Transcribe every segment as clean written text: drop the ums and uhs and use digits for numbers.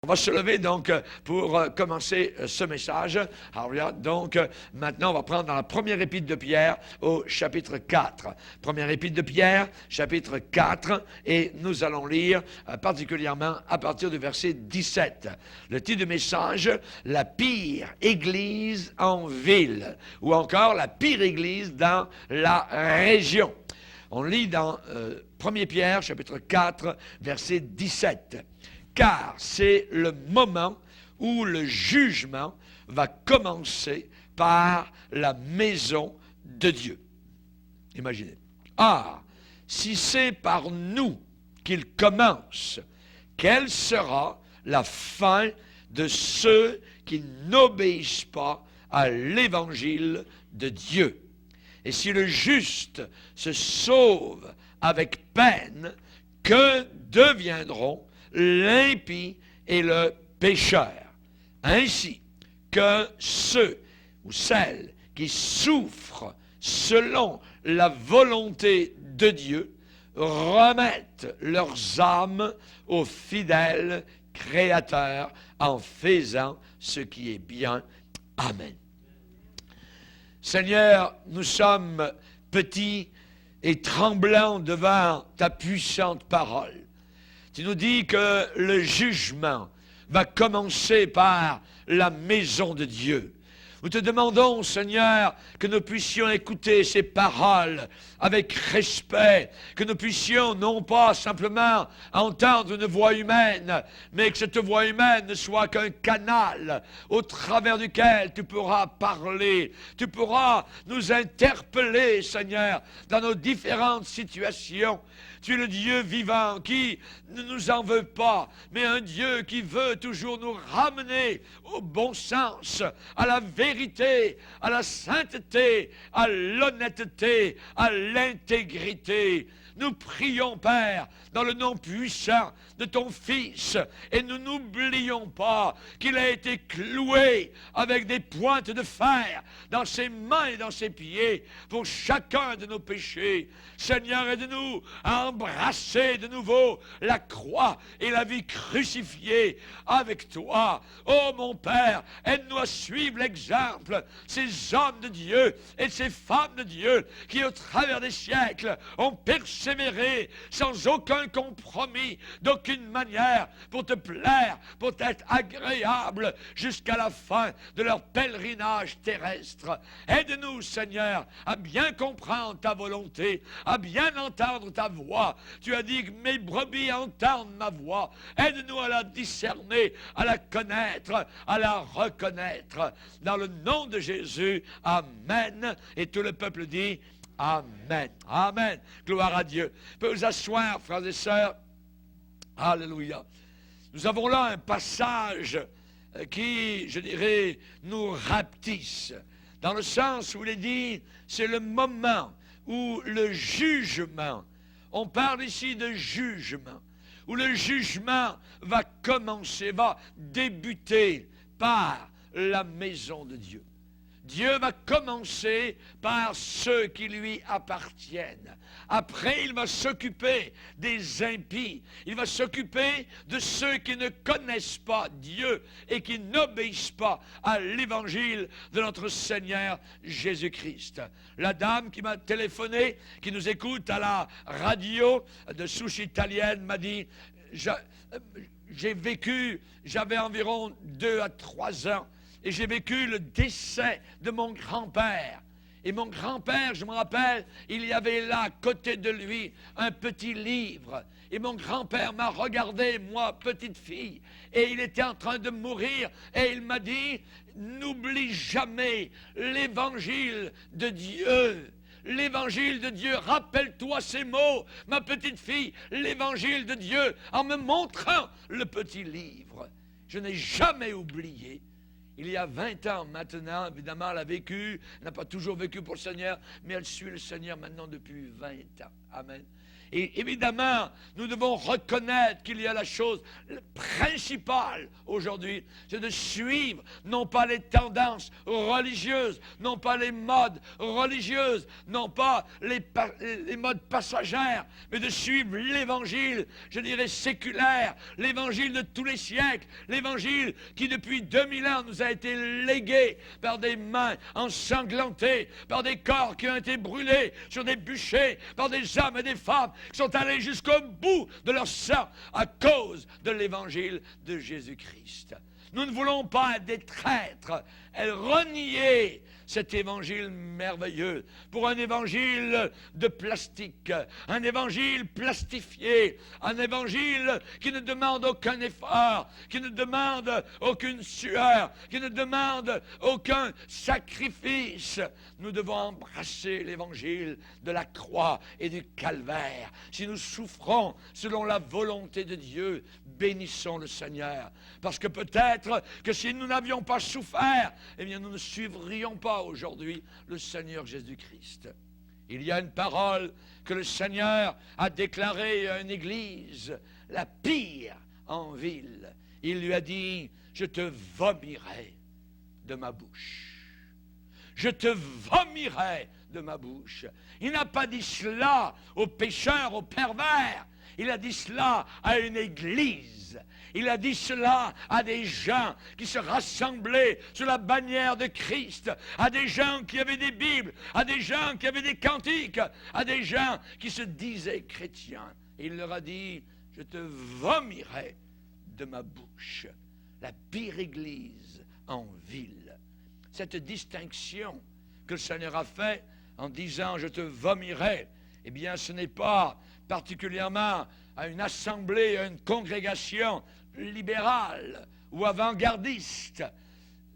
On va se lever donc pour commencer ce message. Alléluia. Donc maintenant, on va prendre dans la première épître de Pierre au chapitre 4. Première épître de Pierre, chapitre 4, et nous allons lire particulièrement à partir du verset 17. Le titre du message, la pire église en ville, ou encore la pire église dans la région. On lit dans 1 Pierre, chapitre 4, verset 17. Car c'est le moment où le jugement va commencer par la maison de Dieu. Imaginez. Ah, si c'est par nous qu'il commence, quelle sera la fin de ceux qui n'obéissent pas à l'évangile de Dieu? Et si le juste se sauve avec peine, que deviendront l'impie et le pécheur? Ainsi que ceux ou celles qui souffrent selon la volonté de Dieu remettent leurs âmes au fidèle Créateur en faisant ce qui est bien. Amen. Seigneur, nous sommes petits et tremblants devant ta puissante parole. Tu nous dis que le jugement va commencer par la maison de Dieu. Nous te demandons, Seigneur, que nous puissions écouter ces paroles avec respect, que nous puissions non pas simplement entendre une voix humaine, mais que cette voix humaine ne soit qu'un canal au travers duquel tu pourras parler, tu pourras nous interpeller, Seigneur, dans nos différentes situations. Tu es le Dieu vivant qui ne nous en veut pas, mais un Dieu qui veut toujours nous ramener au bon sens, à la vérité, à la sainteté, à l'honnêteté, à l'intégrité. Nous prions, Père, dans le nom puissant de ton Fils, et nous n'oublions pas qu'il a été cloué avec des pointes de fer dans ses mains et dans ses pieds pour chacun de nos péchés. Seigneur, aide-nous à embrasser de nouveau la croix et la vie crucifiée avec toi. Oh mon Père, aide-nous à suivre l'exemple, ces hommes de Dieu et ces femmes de Dieu qui au travers des siècles ont persévéré sans aucun compromis, d'aucune manière, pour te plaire, pour t'être agréable jusqu'à la fin de leur pèlerinage terrestre. Aide-nous, Seigneur, à bien comprendre ta volonté, à bien entendre ta voix. Tu as dit que mes brebis entendent ma voix. Aide-nous à la discerner, à la connaître, à la reconnaître. Dans le nom de Jésus, Amen. Et tout le peuple dit Amen. Amen. Gloire à Dieu. Vous pouvez vous asseoir, frères et sœurs. Alléluia. Nous avons là un passage qui, je dirais, nous rapetisse. Dans le sens où il est dit, c'est le moment où le jugement, on parle ici de jugement, où le jugement va commencer, va débuter par la maison de Dieu. Dieu va commencer par ceux qui lui appartiennent. Après, il va s'occuper des impies. Il va s'occuper de ceux qui ne connaissent pas Dieu et qui n'obéissent pas à l'évangile de notre Seigneur Jésus-Christ. La dame qui m'a téléphoné, qui nous écoute à la radio de souche italienne, m'a dit j'ai vécu, j'avais environ 2 à 3 ans, et j'ai vécu le décès de mon grand-père. Et mon grand-père, je me rappelle, il y avait là, à côté de lui, un petit livre. Et mon grand-père m'a regardé, moi, petite fille, et il était en train de mourir. Et il m'a dit, n'oublie jamais l'évangile de Dieu. L'évangile de Dieu, rappelle-toi ces mots, ma petite fille, l'évangile de Dieu, en me montrant le petit livre. Je n'ai jamais oublié. Il y a 20 ans maintenant, évidemment, elle a vécu, elle n'a pas toujours vécu pour le Seigneur, mais elle suit le Seigneur maintenant depuis 20 ans. Amen. Et évidemment, nous devons reconnaître qu'il y a la chose principale aujourd'hui, c'est de suivre non pas les tendances religieuses, non pas les modes religieuses, non pas les modes passagères, mais de suivre l'évangile, je dirais séculaire, l'évangile de tous les siècles, l'évangile qui depuis 2000 ans nous a été légué par des mains ensanglantées, par des corps qui ont été brûlés sur des bûchers, par des hommes et des femmes qui sont allés jusqu'au bout de leur sang à cause de l'évangile de Jésus-Christ. Nous ne voulons pas être des traîtres et renier cet évangile merveilleux pour un évangile de plastique, un évangile plastifié, un évangile qui ne demande aucun effort, qui ne demande aucune sueur, qui ne demande aucun sacrifice. Nous devons embrasser l'évangile de la croix et du calvaire. Si nous souffrons selon la volonté de Dieu, bénissons le Seigneur. Parce que peut-être que si nous n'avions pas souffert, eh bien nous ne suivrions pas aujourd'hui le Seigneur Jésus-Christ. Il y a une parole que le Seigneur a déclarée à une église, la pire en ville. Il lui a dit, je te vomirai de ma bouche. Je te vomirai de ma bouche. Il n'a pas dit cela aux pécheurs, aux pervers. Il a dit cela à une église. Il a dit cela à des gens qui se rassemblaient sous la bannière de Christ, à des gens qui avaient des Bibles, à des gens qui avaient des cantiques, à des gens qui se disaient chrétiens. Et il leur a dit, je te vomirai de ma bouche. La pire église en ville. Cette distinction que le Seigneur a faite en disant, je te vomirai, eh bien ce n'est pas particulièrement à une assemblée, à une congrégation libérale ou avant-gardiste.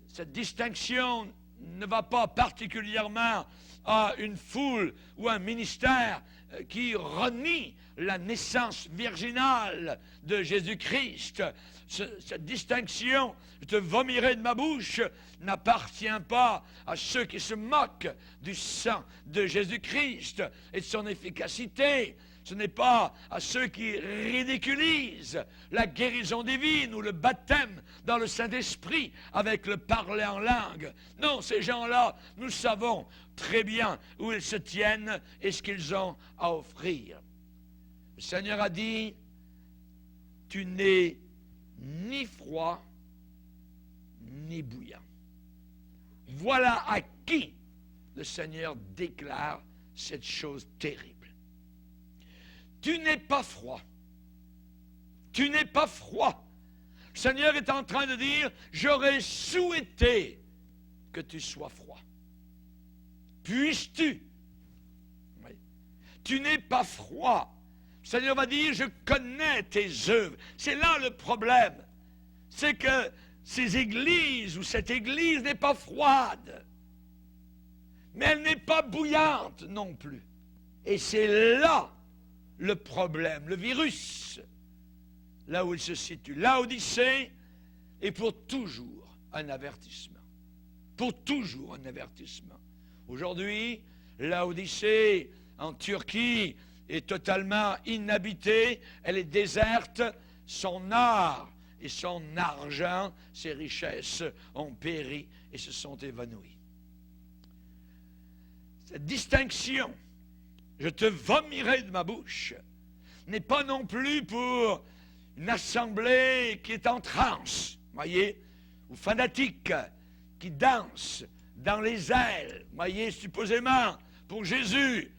Cette distinction ne va pas particulièrement à une foule ou un ministère qui renie la naissance virginale de Jésus-Christ. Cette distinction, je te vomirai de ma bouche, n'appartient pas à ceux qui se moquent du sang de Jésus-Christ et de son efficacité. Ce n'est pas à ceux qui ridiculisent la guérison divine ou le baptême dans le Saint-Esprit avec le parler en langue. Non, ces gens-là, nous savons très bien où ils se tiennent et ce qu'ils ont à offrir. Le Seigneur a dit, tu n'es ni froid, ni bouillant. Voilà à qui le Seigneur déclare cette chose terrible. Tu n'es pas froid. Tu n'es pas froid. Le Seigneur est en train de dire, j'aurais souhaité que tu sois froid. Puisses-tu? Oui. Tu n'es pas froid. Le Seigneur va dire, je connais tes œuvres. C'est là le problème. C'est que ces églises ou cette église n'est pas froide. Mais elle n'est pas bouillante non plus. Et c'est là le problème, le virus, là où il se situe. Laodicée est pour toujours un avertissement. Pour toujours un avertissement. Aujourd'hui, Laodicée, en Turquie, est totalement inhabitée, elle est déserte, son or et son argent, ses richesses ont péri et se sont évanouies. Cette distinction, je te vomirai de ma bouche, n'est pas non plus pour une assemblée qui est en transe, voyez, ou fanatique, qui danse dans les ailes, voyez, supposément, pour Jésus.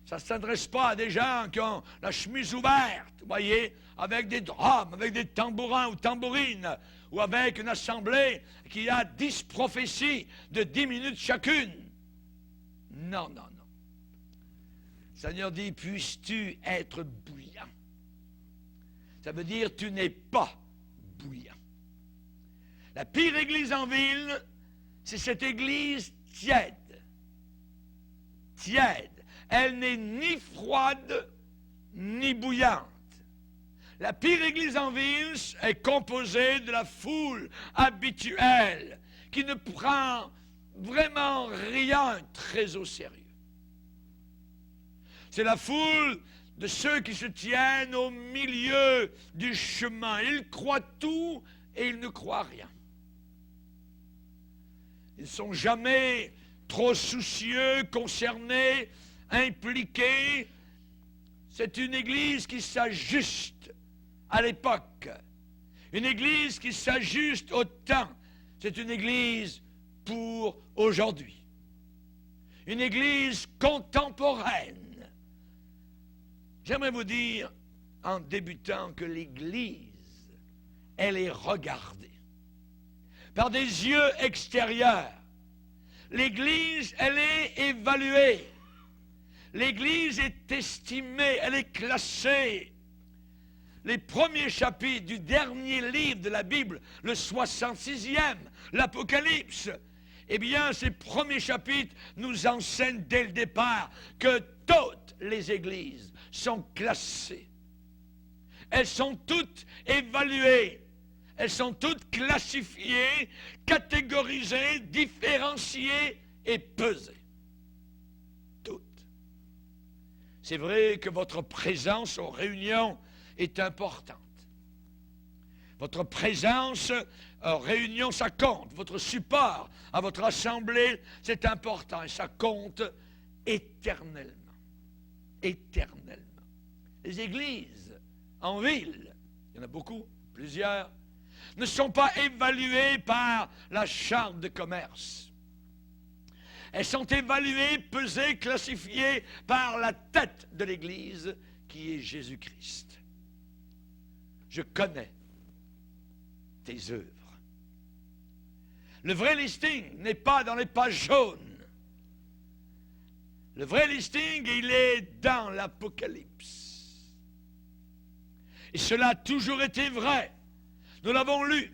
Ça ne s'adresse pas à des gens qui ont la chemise ouverte, voyez, avec des drums, avec des tambourins ou tambourines, ou avec une assemblée qui a 10 prophéties de 10 minutes chacune. Non, non, non. Le Seigneur dit, puisses-tu être bouillant? Ça veut dire, tu n'es pas bouillant. La pire église en ville, c'est cette église tiède. Tiède. Elle n'est ni froide, ni bouillante. La pire église en ville est composée de la foule habituelle qui ne prend vraiment rien très au sérieux. C'est la foule de ceux qui se tiennent au milieu du chemin. Ils croient tout et ils ne croient rien. Ils ne sont jamais trop soucieux, concernés, impliqués. C'est une église qui s'ajuste à l'époque. Une église qui s'ajuste au temps. C'est une église pour aujourd'hui. Une église contemporaine. J'aimerais vous dire, en débutant, que l'église, elle est regardée par des yeux extérieurs. L'église, elle est évaluée. L'église est estimée, elle est classée. Les premiers chapitres du dernier livre de la Bible, le 66e, l'Apocalypse, eh bien, ces premiers chapitres nous enseignent dès le départ que toutes les églises sont classées. Elles sont toutes évaluées. Elles sont toutes classifiées, catégorisées, différenciées et pesées. Toutes. C'est vrai que votre présence aux réunions est importante. Votre présence aux réunions, ça compte. Votre support à votre assemblée, c'est important. Et ça compte éternellement. Éternellement. Les églises en ville, il y en a beaucoup, plusieurs, ne sont pas évaluées par la chambre de commerce. Elles sont évaluées, pesées, classifiées par la tête de l'Église, qui est Jésus-Christ. Je connais tes œuvres. Le vrai listing n'est pas dans les pages jaunes. Le vrai listing, il est dans l'Apocalypse. Et cela a toujours été vrai. Nous l'avons lu.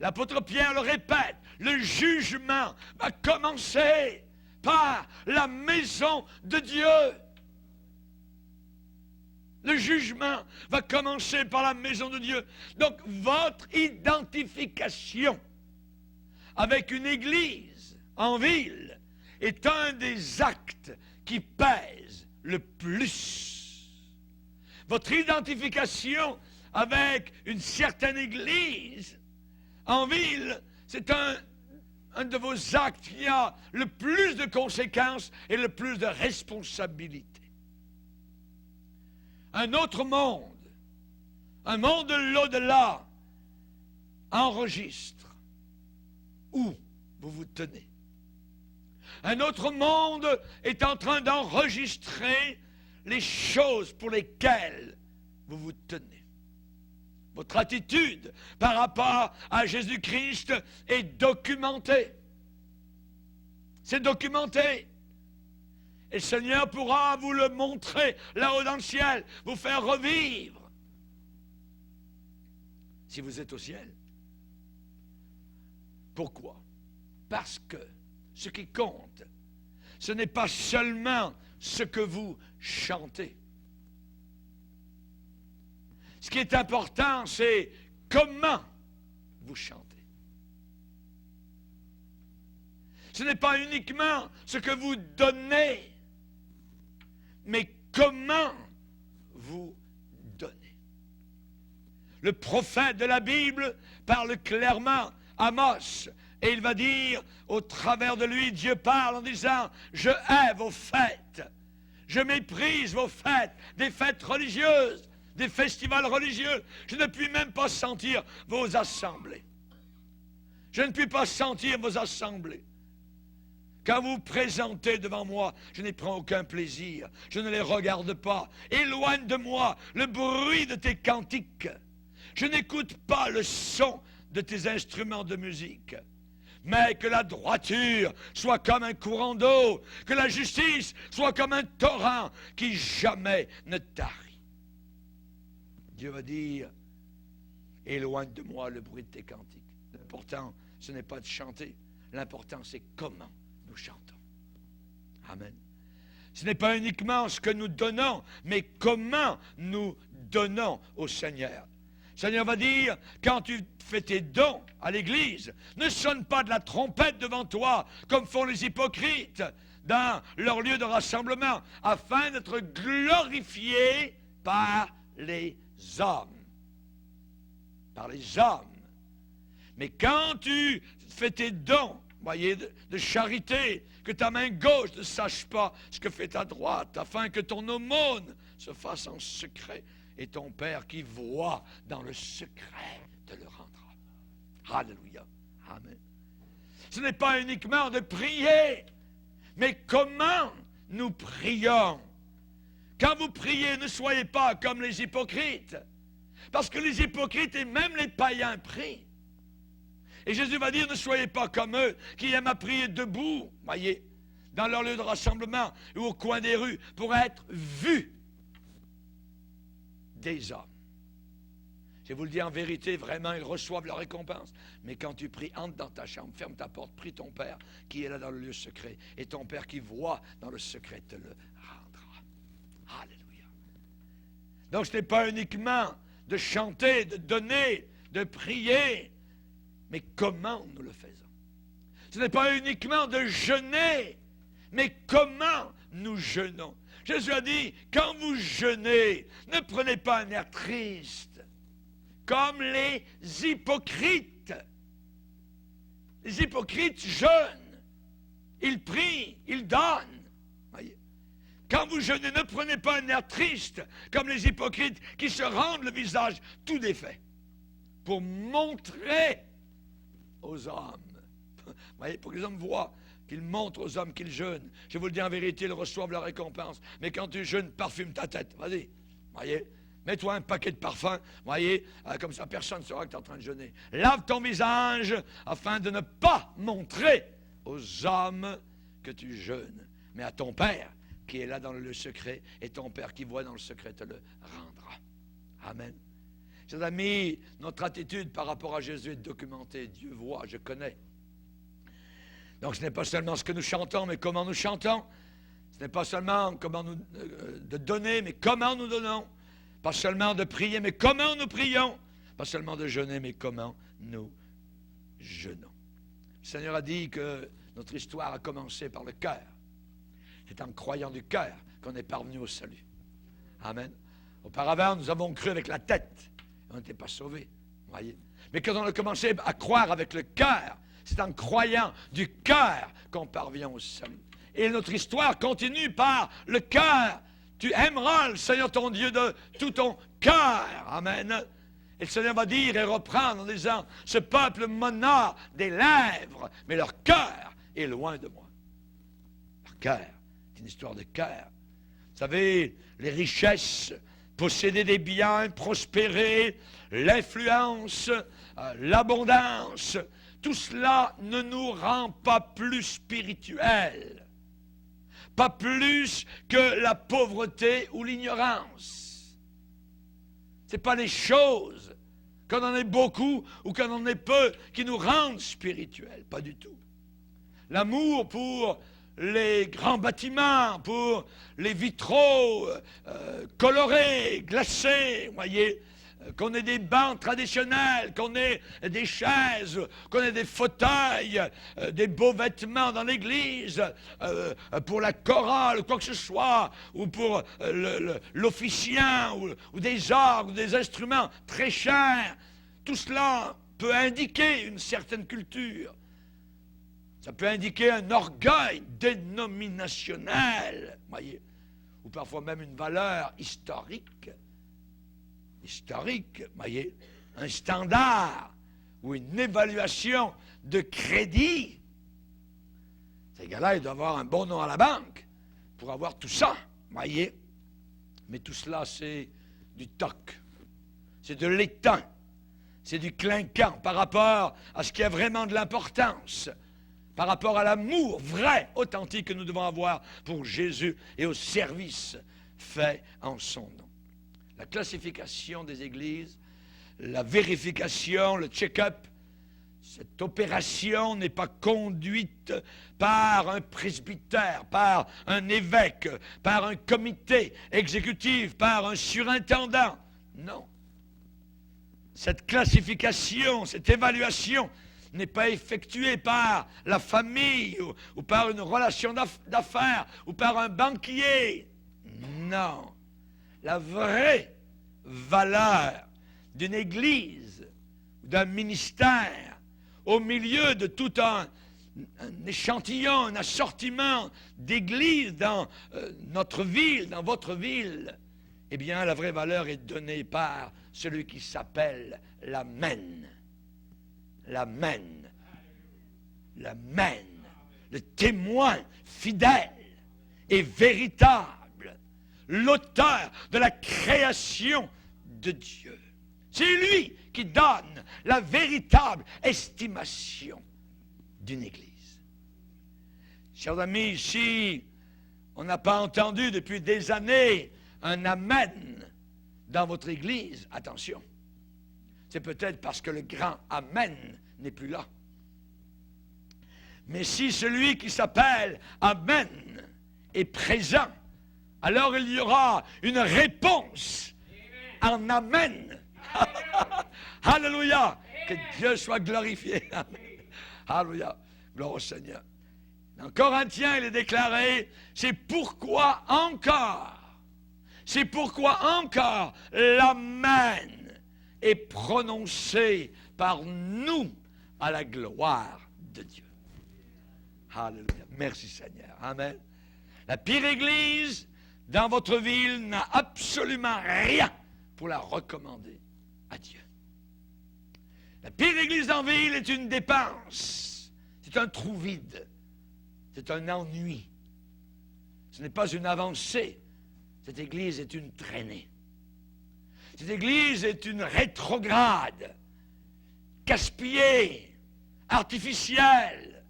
L'apôtre Pierre le répète. Le jugement va commencer par la maison de Dieu. Le jugement va commencer par la maison de Dieu. Donc, votre identification avec une église en ville est un des actes qui pèsent le plus. Votre identification avec une certaine église en ville, c'est un de vos actes qui a le plus de conséquences et le plus de responsabilités. Un autre monde, un monde de l'au-delà, enregistre où vous vous tenez. Un autre monde est en train d'enregistrer les choses pour lesquelles vous vous tenez. Votre attitude par rapport à Jésus-Christ est documentée. C'est documenté. Et le Seigneur pourra vous le montrer là-haut dans le ciel, vous faire revivre. Si vous êtes au ciel. Pourquoi? Parce que ce qui compte, ce n'est pas seulement ce que vous chantez. Ce qui est important, c'est comment vous chantez. Ce n'est pas uniquement ce que vous donnez, mais comment vous donnez. Le prophète de la Bible parle clairement, Amos, et il va dire, au travers de lui, Dieu parle en disant, je hais vos fêtes, je méprise vos fêtes, des fêtes religieuses, des festivals religieux. Je ne puis même pas sentir vos assemblées. Je ne puis pas sentir vos assemblées. Quand vous vous présentez devant moi, je n'y prends aucun plaisir. Je ne les regarde pas. Éloigne de moi le bruit de tes cantiques. Je n'écoute pas le son de tes instruments de musique. Mais que la droiture soit comme un courant d'eau, que la justice soit comme un torrent qui jamais ne tarit. Dieu va dire, éloigne de moi le bruit de tes cantiques. L'important, ce n'est pas de chanter. L'important, c'est comment nous chantons. Amen. Ce n'est pas uniquement ce que nous donnons, mais comment nous donnons au Seigneur. Le Seigneur va dire, quand tu fais tes dons à l'Église, ne sonne pas de la trompette devant toi, comme font les hypocrites. dans leur lieu de rassemblement, afin d'être glorifiés par les hommes. Par les hommes. Mais quand tu fais tes dons, voyez, de charité, que ta main gauche ne sache pas ce que fait ta droite, afin que ton aumône se fasse en secret, et ton Père qui voit dans le secret te le rendra. Alléluia. Amen. Ce n'est pas uniquement de prier, mais comment nous prions. Quand vous priez, ne soyez pas comme les hypocrites, parce que les hypocrites et même les païens prient. Et Jésus va dire, ne soyez pas comme eux, qui aiment à prier debout, voyez, dans leur lieu de rassemblement ou au coin des rues, pour être vus des hommes. Je vous le dis en vérité, vraiment, ils reçoivent leur récompense. Mais quand tu pries, entre dans ta chambre, ferme ta porte, prie ton Père qui est là dans le lieu secret. Et ton Père qui voit dans le secret te le rendra. Alléluia. Donc ce n'est pas uniquement de chanter, de donner, de prier, mais comment nous le faisons. Ce n'est pas uniquement de jeûner, mais comment nous jeûnons. Jésus a dit, quand vous jeûnez, ne prenez pas un air triste, comme les hypocrites. Les hypocrites jeûnent, ils prient, ils donnent. Voyez. Quand vous jeûnez, ne prenez pas un air triste, comme les hypocrites qui se rendent le visage tout défait, pour montrer aux hommes. Vous voyez, pour que les hommes voient qu'ils montrent aux hommes qu'ils jeûnent. Je vous le dis en vérité, ils reçoivent leur récompense. Mais quand tu jeûnes, parfume ta tête. Vas-y. Voyez. Mets-toi un paquet de parfums. Voyez. Comme ça, personne ne saura que tu es en train de jeûner. Lave ton visage afin de ne pas montrer aux hommes que tu jeûnes. Mais à ton Père qui est là dans le secret, et ton Père qui voit dans le secret te le rendra. Amen. Chers amis, notre attitude par rapport à Jésus est documentée. Dieu voit, je connais. Donc ce n'est pas seulement ce que nous chantons, mais comment nous chantons. Ce n'est pas seulement comment nous, de donner, mais comment nous donnons. Pas seulement de prier, mais comment nous prions. Pas seulement de jeûner, mais comment nous jeûnons. Le Seigneur a dit que notre histoire a commencé par le cœur. C'est en croyant du cœur qu'on est parvenu au salut. Amen. Auparavant, nous avons cru avec la tête. On n'était pas sauvés. Voyez. Mais quand on a commencé à croire avec le cœur, c'est en croyant du cœur qu'on parvient au salut. Et notre histoire continue par le cœur. Tu aimeras le Seigneur ton Dieu de tout ton cœur. Amen. Et le Seigneur va dire et reprendre en disant, ce peuple m'honore des lèvres, mais leur cœur est loin de moi. Leur cœur, c'est une histoire de cœur. Vous savez, les richesses, posséder des biens, prospérer, l'influence, l'abondance, tout cela ne nous rend pas plus spirituels, pas plus que la pauvreté ou l'ignorance. Ce n'est pas les choses, qu'on en ait beaucoup ou qu'on en ait peu, qui nous rendent spirituels, pas du tout. L'amour pour les grands bâtiments, pour les vitraux colorés, glacés, voyez, qu'on ait des bancs traditionnels, qu'on ait des chaises, qu'on ait des fauteuils, des beaux vêtements dans l'église, pour la chorale, quoi que ce soit, ou pour l'officiant, ou des orgues, ou des instruments très chers. Tout cela peut indiquer une certaine culture. Ça peut indiquer un orgueil dénominationnel, voyez, ou parfois même une valeur historique. Voyez, un standard ou une évaluation de crédit. Ces gars-là, ils doivent avoir un bon nom à la banque pour avoir tout ça, voyez. Mais tout cela, c'est du toc, c'est de l'étain, c'est du clinquant par rapport à ce qui a vraiment de l'importance, par rapport à l'amour vrai, authentique que nous devons avoir pour Jésus et au service fait en son nom. La classification des églises, la vérification, le check-up, cette opération n'est pas conduite par un presbytère, par un évêque, par un comité exécutif, par un surintendant. Non. Cette classification, cette évaluation n'est pas effectué par la famille ou par une relation d'affaires ou par un banquier. Non. La vraie valeur d'une église, d'un ministère, au milieu de tout un échantillon, un assortiment d'églises dans notre ville, dans votre ville, eh bien, la vraie valeur est donnée par celui qui s'appelle l'Amen. L'Amen. L'Amen. Le témoin fidèle et véritable. L'auteur de la création de Dieu. C'est lui qui donne la véritable estimation d'une église. Chers amis, si on n'a pas entendu depuis des années un Amen dans votre église, attention, c'est peut-être parce que le grand Amen n'est plus là. Mais si celui qui s'appelle Amen est présent, alors il y aura une réponse en Amen. Alléluia. Que Dieu soit glorifié. Alléluia. Gloire au Seigneur. Dans Corinthiens, il est déclaré, c'est pourquoi encore l'Amen est prononcé par nous à la gloire de Dieu. Alléluia. Merci Seigneur. Amen. La pire église dans votre ville n'a absolument rien pour la recommander à Dieu. La pire église en ville est une dépense. C'est un trou vide. C'est un ennui. Ce n'est pas une avancée. Cette église est une traînée. Cette église est une rétrograde, gaspillée, artificielle.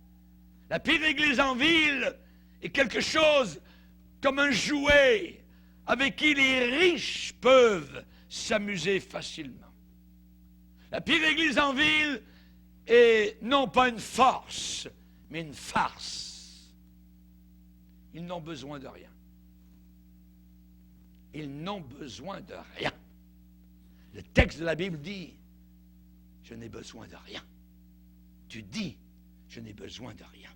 La pire église en ville est quelque chose comme un jouet avec qui les riches peuvent s'amuser facilement. La pire église en ville est non pas une force, mais une farce. Ils n'ont besoin de rien. Ils n'ont besoin de rien. Le texte de la Bible dit, je n'ai besoin de rien. Tu dis, je n'ai besoin de rien.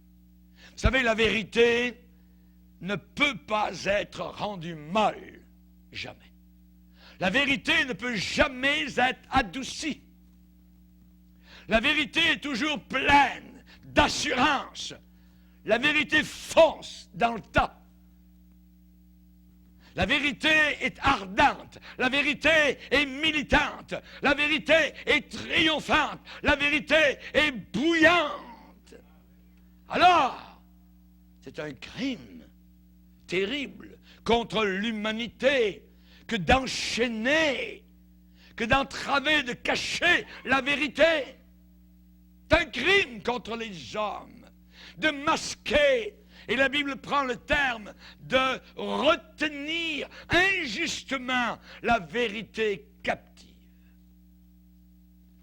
Vous savez, la vérité ne peut pas être rendue molle. Jamais. La vérité ne peut jamais être adoucie. La vérité est toujours pleine d'assurance. La vérité fonce dans le tas. La vérité est ardente. La vérité est militante. La vérité est triomphante. La vérité est bouillante. Alors, c'est un crime terrible contre l'humanité que d'enchaîner, que d'entraver, de cacher la vérité. C'est un crime contre les hommes de masquer. Et la Bible prend le terme de retenir injustement la vérité captive.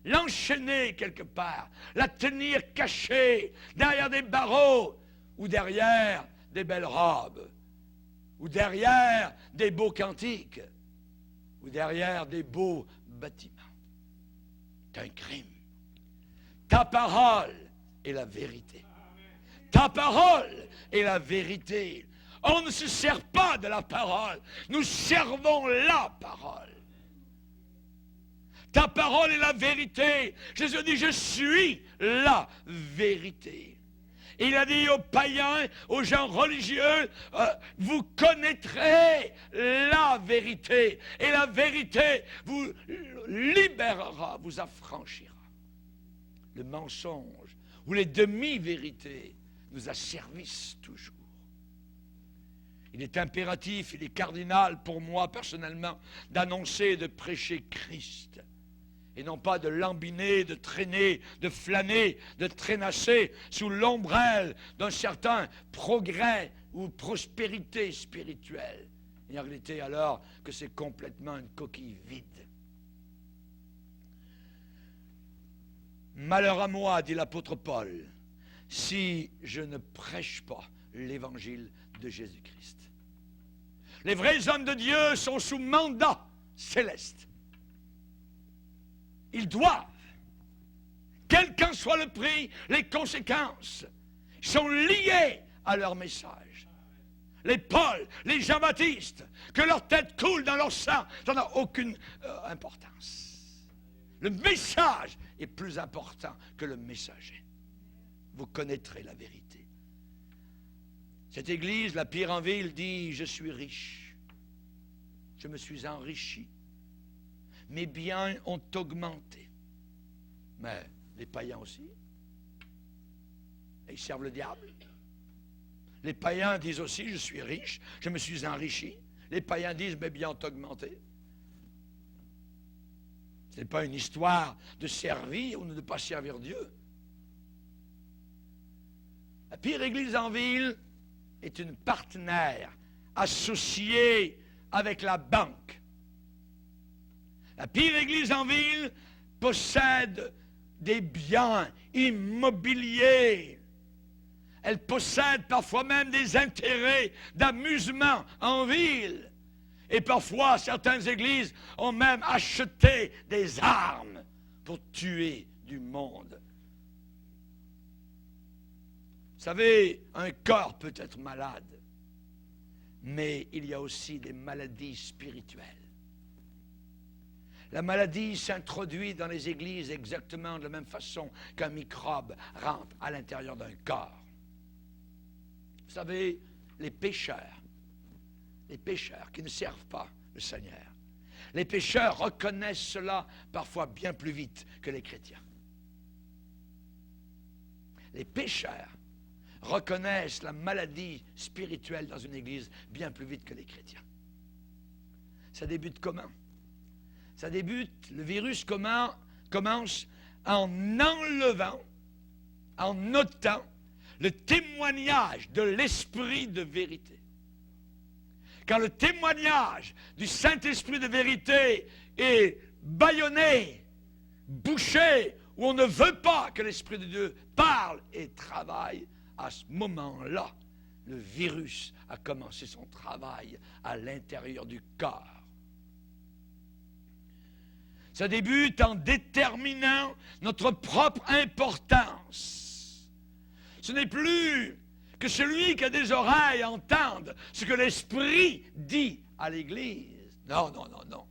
L'enchaîner quelque part, la tenir cachée derrière des barreaux ou derrière des belles robes ou derrière des beaux cantiques ou derrière des beaux bâtiments. C'est un crime. Ta parole est la vérité. Ta parole est la vérité. On ne se sert pas de la parole. Nous servons la parole. Ta parole est la vérité. Jésus dit, je suis la vérité. Il a dit aux païens, aux gens religieux, vous connaîtrez la vérité. Et la vérité vous libérera, vous affranchira. Le mensonge ou les demi-vérités nous asservissent toujours. Il est impératif, il est cardinal pour moi personnellement d'annoncer et de prêcher Christ. Et non pas de lambiner, de traîner, de flâner, de traînasser sous l'ombrelle d'un certain progrès ou prospérité spirituelle. Et en réalité alors que c'est complètement une coquille vide. Malheur à moi, dit l'apôtre Paul, si je ne prêche pas l'évangile de Jésus-Christ. Les vrais hommes de Dieu sont sous mandat céleste. Ils doivent quel qu'en soit le prix, les conséquences sont liées à leur message. Les Paul, les Jean-Baptiste, que leur tête coule dans leur sang, ça n'a aucune importance. Le message est plus important que le messager. Vous connaîtrez la vérité. Cette église, la pire en ville, dit « Je suis riche. Je me suis enrichi. Mes biens ont augmenté. » Mais les païens aussi. Et ils servent le diable. Les païens disent aussi, je suis riche, je me suis enrichi. Les païens disent, mes biens ont augmenté. Ce n'est pas une histoire de servir ou de ne pas servir Dieu. La pire église en ville est une partenaire associée avec la banque. La pire église en ville possède des biens immobiliers. Elle possède parfois même des intérêts d'amusement en ville. Et parfois, certaines églises ont même acheté des armes pour tuer du monde. Vous savez, un corps peut être malade, mais il y a aussi des maladies spirituelles. La maladie s'introduit dans les églises exactement de la même façon qu'un microbe rentre à l'intérieur d'un corps. Vous savez, les pécheurs qui ne servent pas le Seigneur, les pécheurs reconnaissent cela parfois bien plus vite que les chrétiens. Les pécheurs reconnaissent la maladie spirituelle dans une église bien plus vite que les chrétiens. Ça débute comment? Ça débute, le virus commence en enlevant, en notant le témoignage de l'esprit de vérité. Quand le témoignage du Saint-Esprit de vérité est bâillonné, bouché, où on ne veut pas que l'Esprit de Dieu parle et travaille, à ce moment-là, le virus a commencé son travail à l'intérieur du corps. Ça débute en déterminant notre propre importance. Ce n'est plus que celui qui a des oreilles entende ce que l'Esprit dit à l'Église. Non, non, non, non.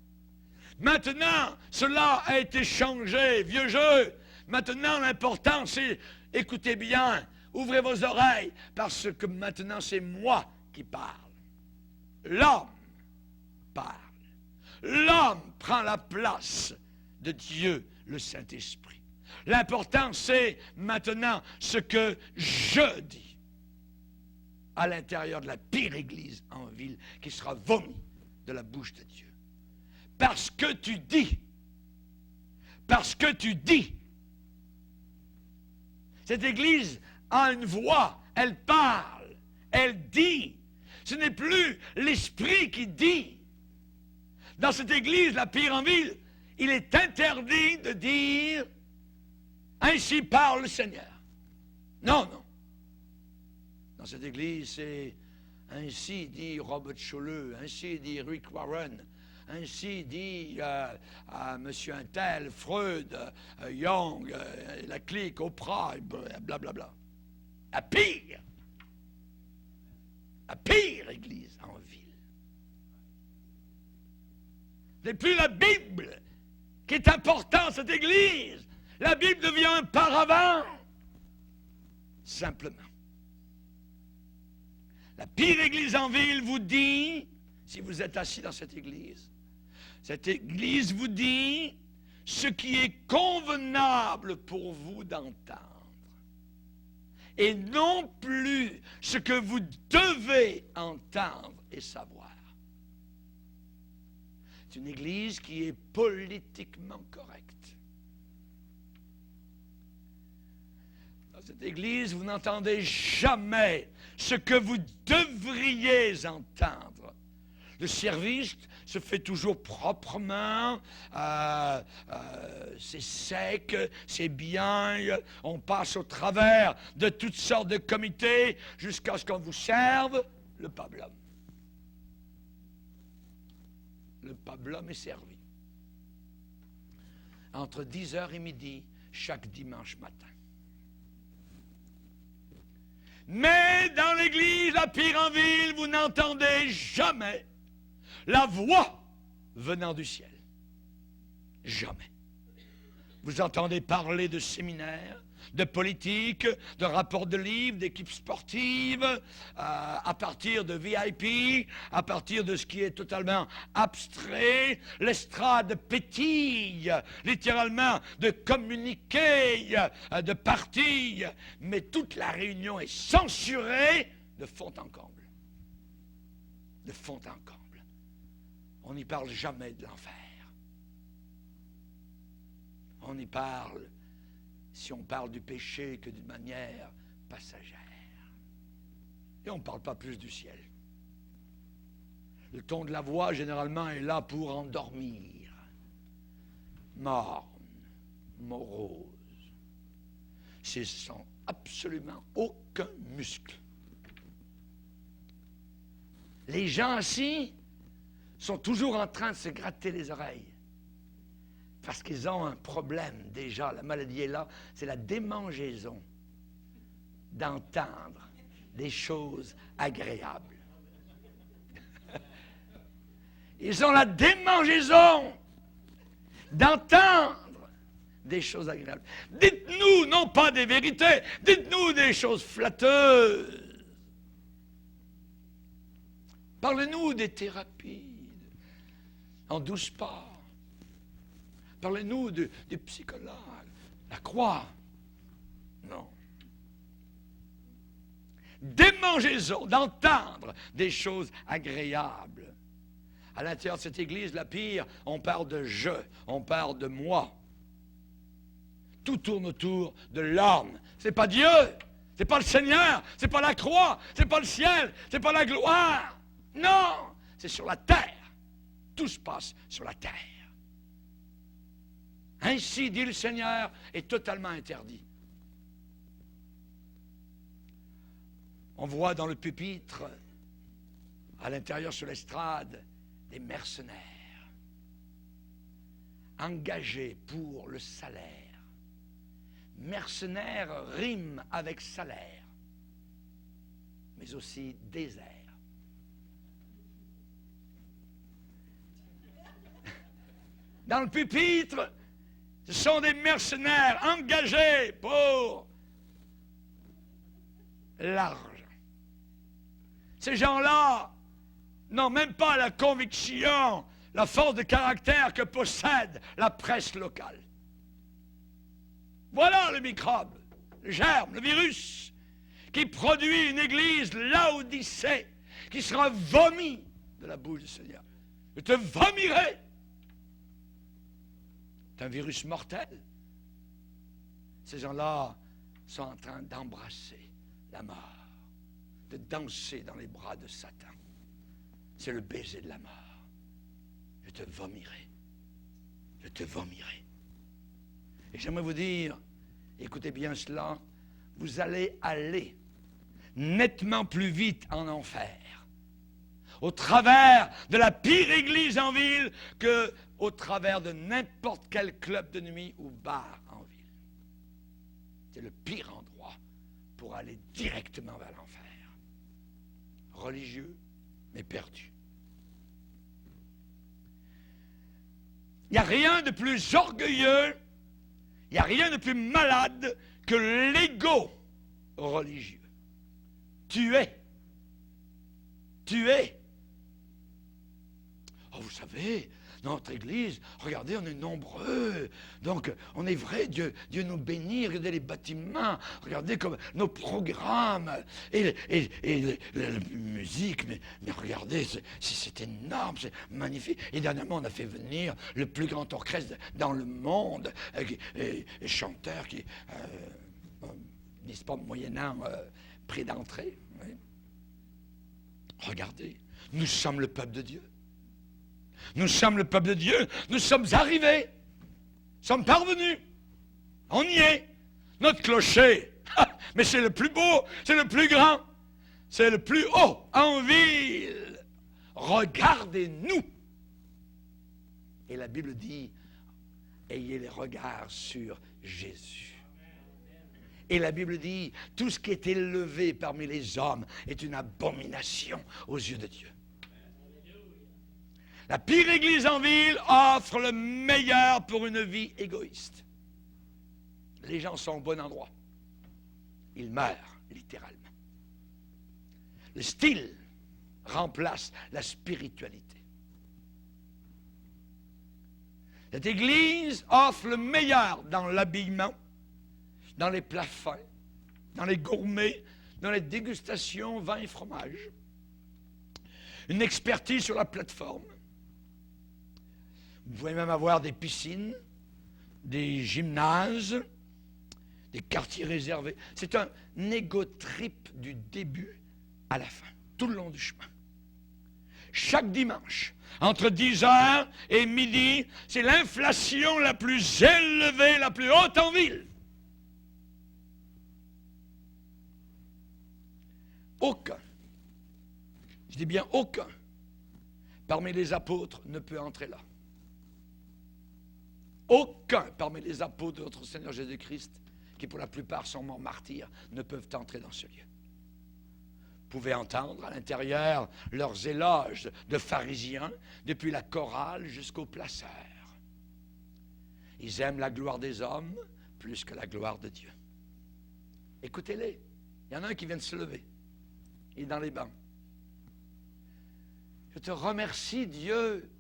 Maintenant, cela a été changé, vieux jeu. Maintenant, l'important, c'est, écoutez bien, ouvrez vos oreilles, parce que maintenant, c'est moi qui parle. L'homme parle. L'homme prend la place de Dieu, le Saint-Esprit. L'important, c'est maintenant ce que je dis à l'intérieur de la pire église en ville qui sera vomi de la bouche de Dieu. Parce que tu dis. Cette église a une voix, elle parle, elle dit. Ce n'est plus l'esprit qui dit. Dans cette église, la pire en ville, il est interdit de dire « Ainsi parle le Seigneur ». Non, non. Dans cette église, c'est « Ainsi dit Robert Schuller, ainsi dit Rick Warren, ainsi dit Monsieur Intel, Freud, Young, la clique, Oprah, blablabla ». La pire église en ville. Ce n'est plus la Bible qui est importante, cette église. La Bible devient un paravent. Simplement. La pire église en ville vous dit, si vous êtes assis dans cette église vous dit ce qui est convenable pour vous d'entendre. Et non plus ce que vous devez entendre et savoir. C'est une église qui est politiquement correcte. Dans cette église, vous n'entendez jamais ce que vous devriez entendre. Le service se fait toujours proprement, c'est sec, c'est bien, on passe au travers de toutes sortes de comités jusqu'à ce qu'on vous serve le pablum. Le pablum est servi. Entre 10h et midi, chaque dimanche matin. Mais dans l'église à Piranville, vous n'entendez jamais la voix venant du ciel. Jamais. Vous entendez parler de séminaires, de politique, de rapports de livres, d'équipes sportives, à partir de VIP, à partir de ce qui est totalement abstrait. L'estrade pétille, littéralement, de communiqués, de partis, mais toute la réunion est censurée de fond en comble. De fond en comble. On n'y parle jamais de l'enfer. On y parle, si on parle du péché, que d'une manière passagère. Et on ne parle pas plus du ciel. Le ton de la voix, généralement, est là pour endormir. Morne, morose. Ce sont absolument aucun muscle. Les gens assis sont toujours en train de se gratter les oreilles. Parce qu'ils ont un problème déjà, la maladie est là, c'est la démangeaison d'entendre des choses agréables. Ils ont la démangeaison d'entendre des choses agréables. Dites-nous, non pas des vérités, dites-nous des choses flatteuses. Parlez-nous des thérapies en 12 pas. Parlez-nous du psychologue, la croix. Non. Démangeaison d'entendre des choses agréables. À l'intérieur de cette église, la pire, on parle de je, on parle de moi. Tout tourne autour de l'homme. C'est pas Dieu, c'est pas le Seigneur, c'est pas la croix, c'est pas le ciel, c'est pas la gloire. Non, c'est sur la terre. Tout se passe sur la terre. Ainsi, dit le Seigneur, est totalement interdit. On voit dans le pupitre, à l'intérieur sur l'estrade, des mercenaires engagés pour le salaire. Mercenaires rime avec salaire, mais aussi désert. Dans le pupitre, ce sont des mercenaires engagés pour l'argent. Ces gens-là n'ont même pas la conviction, la force de caractère que possède la presse locale. Voilà le microbe, le germe, le virus, qui produit une église Laodicée, qui sera vomi de la bouche du Seigneur. Je te vomirai. C'est un virus mortel. Ces gens-là sont en train d'embrasser la mort, de danser dans les bras de Satan. C'est le baiser de la mort. Je te vomirai. Je te vomirai. Et j'aimerais vous dire, écoutez bien cela, vous allez aller nettement plus vite en enfer, au travers de la pire église en ville que au travers de n'importe quel club de nuit ou bar en ville. C'est le pire endroit pour aller directement vers l'enfer. Religieux, mais perdu. Il n'y a rien de plus orgueilleux, il n'y a rien de plus malade que l'ego religieux. Tu es. Oh, vous savez, dans notre église, regardez, on est nombreux. Donc, on est vrai, Dieu nous bénit. Regardez les bâtiments, regardez comme nos programmes et la musique. Mais regardez, c'est énorme, c'est magnifique. Et dernièrement, on a fait venir le plus grand orchestre dans le monde, et chanteurs qui disent pas moyennant prix d'entrée. Oui. Regardez, nous sommes le peuple de Dieu. Nous sommes le peuple de Dieu. Nous sommes arrivés. Nous sommes parvenus. On y est. Notre clocher, mais c'est le plus beau, c'est le plus grand, c'est le plus haut en ville. Regardez-nous. Et la Bible dit, ayez les regards sur Jésus. Et la Bible dit, tout ce qui est élevé parmi les hommes est une abomination aux yeux de Dieu. La pire église en ville offre le meilleur pour une vie égoïste. Les gens sont au bon endroit. Ils meurent, littéralement. Le style remplace la spiritualité. Cette église offre le meilleur dans l'habillement, dans les plats fins, dans les gourmets, dans les dégustations vin et fromage. Une expertise sur la plateforme. Vous pouvez même avoir des piscines, des gymnases, des quartiers réservés. C'est un égo-trip du début à la fin, tout le long du chemin. Chaque dimanche, entre 10h et midi, c'est l'inflation la plus élevée, la plus haute en ville. Aucun, je dis bien aucun, parmi les apôtres ne peut entrer là. Aucun parmi les apôtres de notre Seigneur Jésus-Christ, qui pour la plupart sont morts martyrs, ne peuvent entrer dans ce lieu. Vous pouvez entendre à l'intérieur leurs éloges de pharisiens, depuis la chorale jusqu'aux placeurs. Ils aiment la gloire des hommes plus que la gloire de Dieu. Écoutez-les. Il y en a un qui vient de se lever. Il est dans les bancs. Je te remercie, Dieu,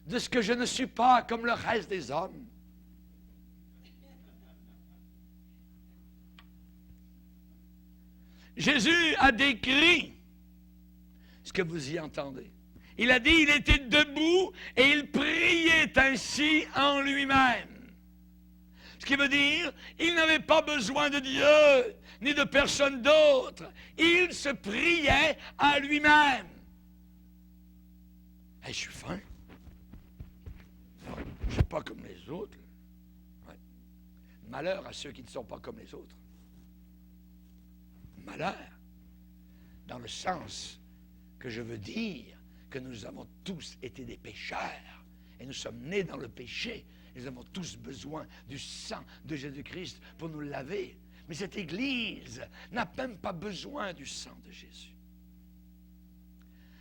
de ce que je ne suis pas comme le reste des hommes. Jésus a décrit ce que vous y entendez. Il a dit, il était debout et il priait ainsi en lui-même. Ce qui veut dire, il n'avait pas besoin de Dieu, ni de personne d'autre. Il se priait à lui-même. Hey, je suis faim. Je ne suis pas comme les autres. Ouais. Malheur à ceux qui ne sont pas comme les autres. Malheur, dans le sens que je veux dire que nous avons tous été des pécheurs et nous sommes nés dans le péché. Nous avons tous besoin du sang de Jésus-Christ pour nous laver. Mais cette Église n'a même pas besoin du sang de Jésus.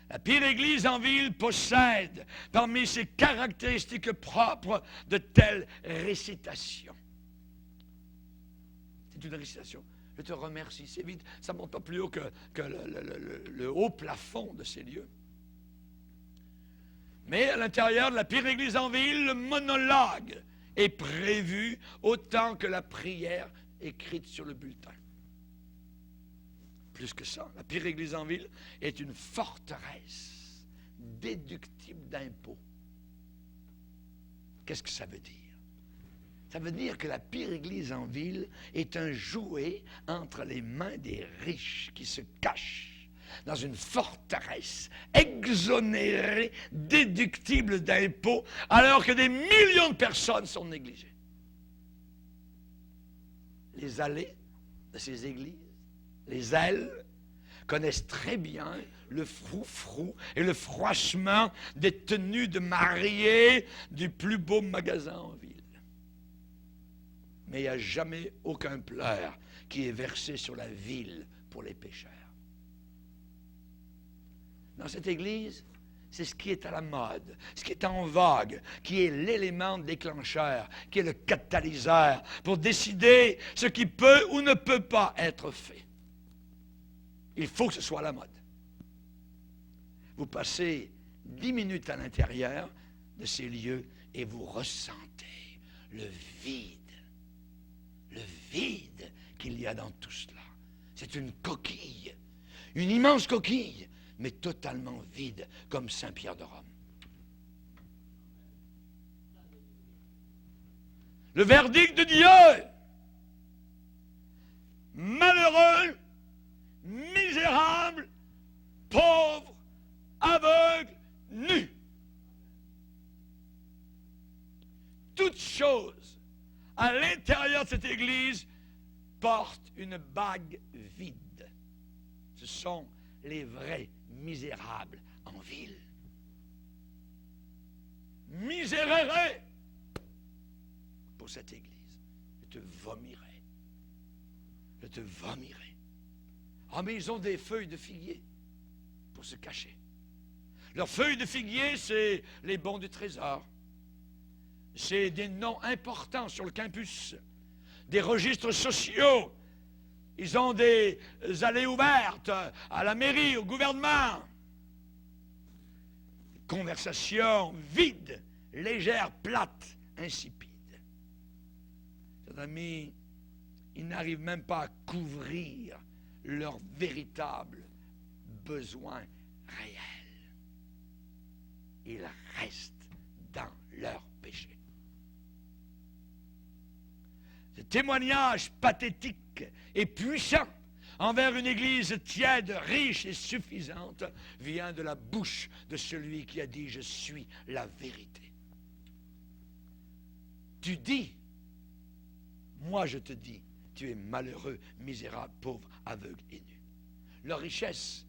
La pire Église en ville possède parmi ses caractéristiques propres de telles récitations. C'est une récitation. Je te remercie. C'est vite, ça ne monte pas plus haut que le haut plafond de ces lieux. Mais à l'intérieur de la pire église en ville, le monologue est prévu autant que la prière écrite sur le bulletin. Plus que ça, la pire église en ville est une forteresse déductible d'impôts. Qu'est-ce que ça veut dire? Ça veut dire que la pire église en ville est un jouet entre les mains des riches qui se cachent dans une forteresse exonérée, déductible d'impôts, alors que des millions de personnes sont négligées. Les allées de ces églises, les ailes, connaissent très bien le frou-frou et le froissement des tenues de mariée du plus beau magasin en ville. Mais il n'y a jamais aucun pleur qui est versé sur la ville pour les pécheurs. Dans cette église, c'est ce qui est à la mode, ce qui est en vogue, qui est l'élément déclencheur, qui est le catalyseur pour décider ce qui peut ou ne peut pas être fait. Il faut que ce soit à la mode. Vous passez 10 minutes à l'intérieur de ces lieux et vous ressentez le vide qu'il y a dans tout cela. C'est une coquille, une immense coquille, mais totalement vide, comme Saint-Pierre de Rome. Le verdict de Dieu, malheureux, misérable, pauvre, aveugle, nu. Toutes choses à l'intérieur de cette église portent une bague vide. Ce sont les vrais misérables en ville. Miséréré pour cette église. te vomirai. Je te vomirai. Ah, mais ils ont des feuilles de figuier pour se cacher. Leurs feuilles de figuier, c'est les bons du trésor. C'est des noms importants sur le campus, des registres sociaux. Ils ont des allées ouvertes à la mairie, au gouvernement. Conversation vide, légère, plate, insipide. Chers amis, ils n'arrivent même pas à couvrir leurs véritables besoins réels. Ils restent dans leur péché. Ce témoignage pathétique et puissant envers une Église tiède, riche et suffisante vient de la bouche de celui qui a dit « Je suis la vérité ». Tu dis, moi je te dis, tu es malheureux, misérable, pauvre, aveugle et nu. Leur richesse,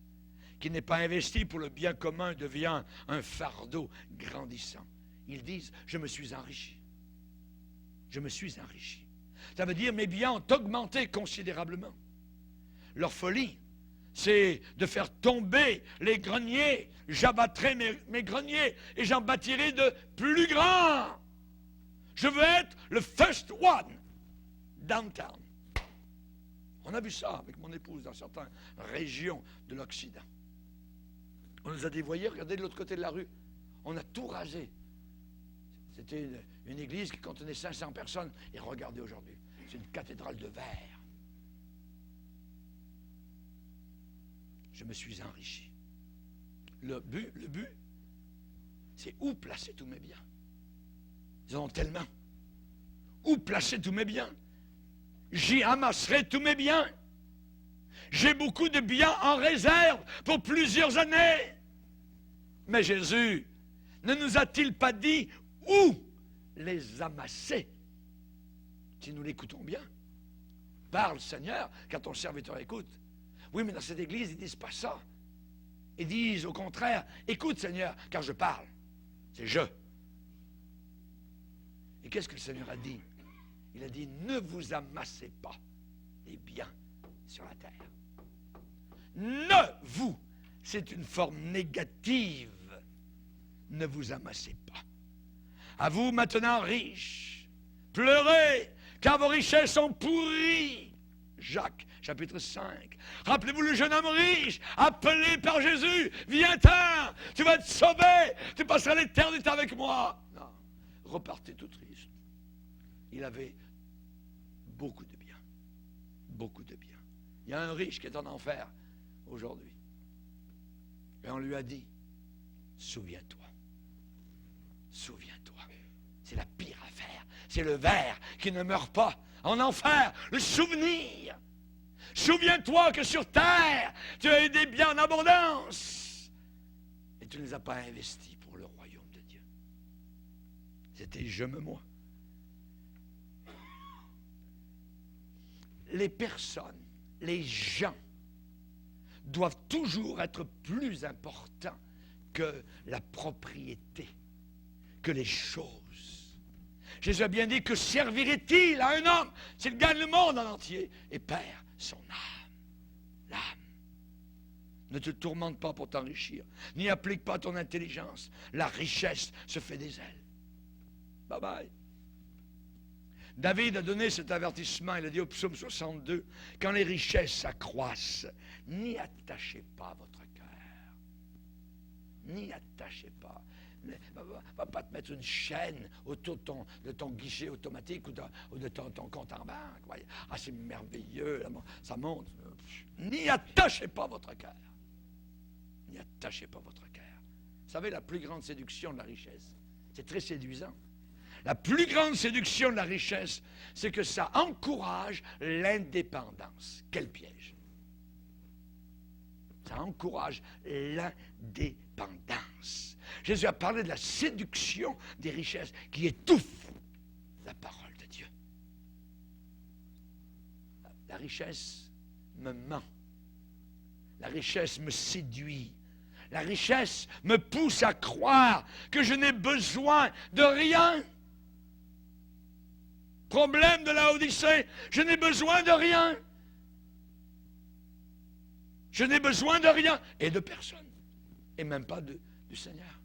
qui n'est pas investie pour le bien commun, devient un fardeau grandissant. Ils disent « Je me suis enrichi. Je me suis enrichi. » Ça veut dire mes biens ont augmenté considérablement. Leur folie, c'est de faire tomber les greniers. J'abattrai mes greniers et j'en bâtirai de plus grands. Je veux être le first one downtown. On a vu ça avec mon épouse dans certaines régions de l'Occident. On nous a dévoyés, regardez de l'autre côté de la rue. On a tout rasé. C'était une église qui contenait 500 personnes. Et regardez aujourd'hui, c'est une cathédrale de verre. Je me suis enrichi. Le but, c'est où placer tous mes biens. Ils en ont tellement. Où placer tous mes biens? J'y amasserai tous mes biens. J'ai beaucoup de biens en réserve pour plusieurs années. Mais Jésus ne nous a-t-il pas dit où les amasser? Si nous l'écoutons bien. Parle, Seigneur, car ton serviteur écoute. Oui, mais dans cette église, ils ne disent pas ça. Ils disent au contraire, écoute, Seigneur, car je parle. C'est je. Et qu'est-ce que le Seigneur a dit? Il a dit, ne vous amassez pas les biens sur la terre. Ne vous, c'est une forme négative. Ne vous amassez pas. À vous maintenant riches, pleurez, car vos richesses sont pourries. Jacques, chapitre 5. Rappelez-vous le jeune homme riche, appelé par Jésus. Viens-t'en, tu vas être sauvé, tu passeras l'éternité avec moi. Non, repartez tout triste. Il avait beaucoup de biens. Beaucoup de biens. Il y a un riche qui est en enfer aujourd'hui. Et on lui a dit, souviens-toi. Souviens-toi. C'est la pire affaire. C'est le ver qui ne meurt pas. En enfer, le souvenir. Souviens-toi que sur terre, tu as eu des biens en abondance. Et tu ne les as pas investis pour le royaume de Dieu. C'était je me moi. Les personnes, les gens, doivent toujours être plus importants que la propriété, que les choses. Jésus a bien dit que servirait-il à un homme s'il gagne le monde en entier et perd son âme. L'âme. Ne te tourmente pas pour t'enrichir, n'y applique pas ton intelligence. La richesse se fait des ailes. Bye bye. David a donné cet avertissement, il a dit au psaume 62, quand les richesses s'accroissent, n'y attachez pas votre cœur. N'y attachez pas. Va pas te mettre une chaîne autour de ton guichet automatique ou de ton compte en banque. Ah, c'est merveilleux, ça monte. N'y attachez pas votre cœur. N'y attachez pas votre cœur. Vous savez, la plus grande séduction de la richesse, c'est très séduisant. La plus grande séduction de la richesse, c'est que ça encourage l'indépendance. Quel piège! Ça encourage l'indépendance. Jésus a parlé de la séduction des richesses qui étouffe la parole de Dieu. La richesse me ment. La richesse me séduit. La richesse me pousse à croire que je n'ai besoin de rien. problème de la Odyssée. Je n'ai besoin de rien. Je n'ai besoin de rien et de personne. Et même pas du Seigneur.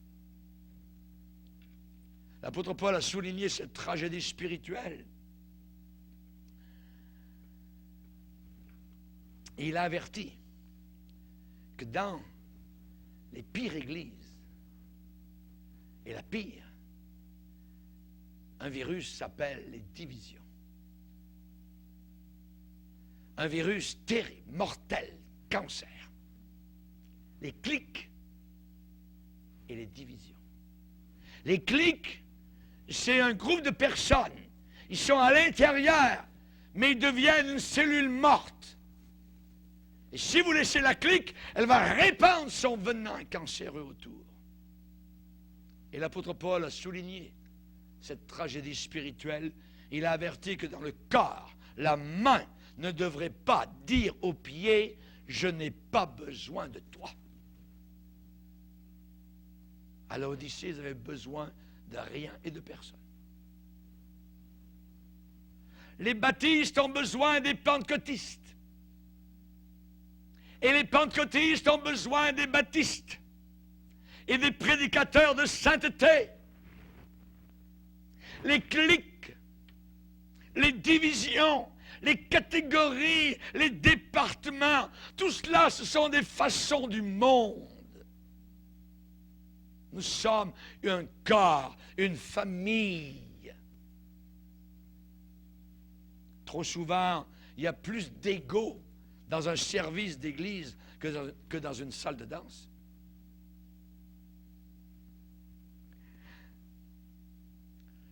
L'apôtre Paul a souligné cette tragédie spirituelle. Et il a averti que dans les pires églises, et la pire, un virus s'appelle les divisions. Un virus terrible, mortel, cancer. Les cliques et les divisions. Les cliques, c'est un groupe de personnes. Ils sont à l'intérieur, mais ils deviennent une cellule morte. Et si vous laissez la clique, elle va répandre son venin cancéreux autour. Et l'apôtre Paul a souligné cette tragédie spirituelle. Il a averti que dans le corps, la main ne devrait pas dire au pied « Je n'ai pas besoin de toi ». À l'Odyssée, ils avaient besoin de rien et de personne. Les baptistes ont besoin des pentecôtistes. Et les pentecôtistes ont besoin des baptistes et des prédicateurs de sainteté. Les cliques, les divisions, les catégories, les départements, tout cela, ce sont des façons du monde. Nous sommes un corps, une famille. Trop souvent, il y a plus d'ego dans un service d'église que dans une salle de danse.